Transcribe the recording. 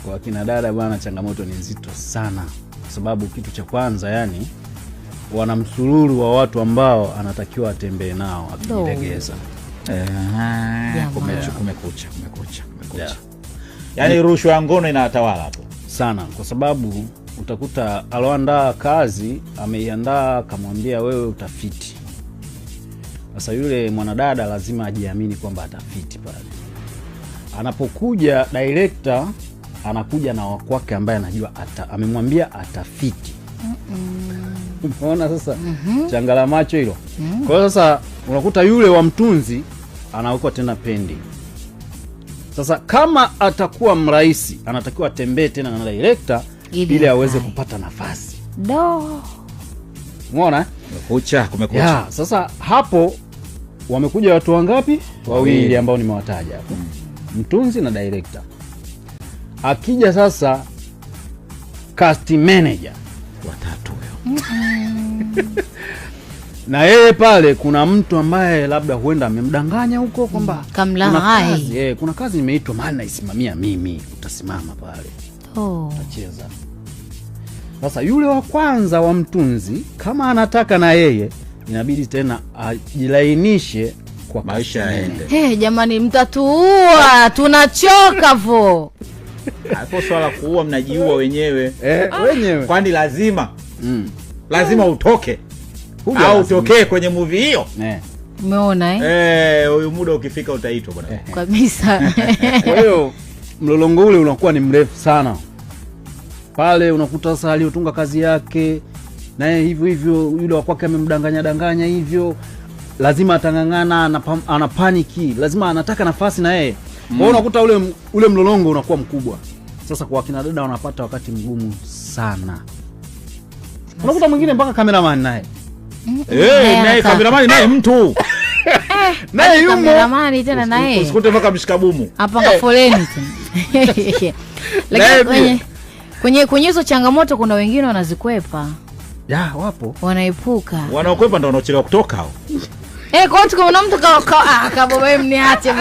Kwa kina dada bwana, changamoto ni nzito sana, kwa sababu kitu cha kwanza yani wana msururu wa watu ambao anatakiwa atembee nao akilegeza. Kumekucha. Yeah. Yani rushwa ya ngono inatawala hapo sana, kwa sababu utakuta aloandaa kazi ameiandaa kamwambia wewe utafiti. Sasa yule mwanadada lazima ajiamini kwamba atafiti pale. Anapokuja director anakuja na wakwake ambaye anajua amemwambia atafiti. Umeona sasa changala macho hilo. Kwa hiyo sasa unakuta yule wa mtunzi anawekwa tena pendi. Sasa kama atakuwa mraisi anatakiwa atembee tena na director ili aweze kupata nafasi. Umeona? Kumekucha. Ya, sasa hapo wamekuja watu wangapi? Wawili ambao nimewataja hapo. Mtunzi na director. Akija sasa cast manager watatu huyo. Na yeye pale kuna mtu ambaye labda huenda amemdanganya huko kwamba kuna kazi imeitwa maana naisimamia mimi, utasimama pale. Utacheza. Sasa yule wa kwanza wa mtunzi kama anataka na yeye inabidi tena ajilainishe kwa maisha yaende. Jamani mtatuua, tunachoka vo. Hapo swala kuua mnajiua wenyewe. Wenyewe. Kwani lazima utoke. Au utokee kwenye movie hiyo. Umeona huyu muda ukifika utaitwa bwana. Kabisa. Kwa hiyo mlolongo ule unakuwa ni mrefu sana. Pale unakuta sasa aliotunga kazi yake naye hivyo yule wa kwake amemdanganya hivyo, lazima atangangana, ana paniki, lazima anataka nafasi na yeye. Kwa hiyo unakuta ule mlolongo unakuwa mkubwa. Sasa kwa kina dada wanapata wakati mgumu sana. Unakuta mwingine mpaka cameraman naye. Naye cameraman naye mtu. Naye yumo. Cameraman tena naye. Usikute mpaka mshikabumu. Hapa kwa foleni tena. Lakini kwenye hizo changamoto kuna wengine wanazikwepa. Wapo. Wanaepuka. Wanaokwepa ndio wanaochelewa kutoka hao. Kwa hiyo kuna mtu kaboba mniache.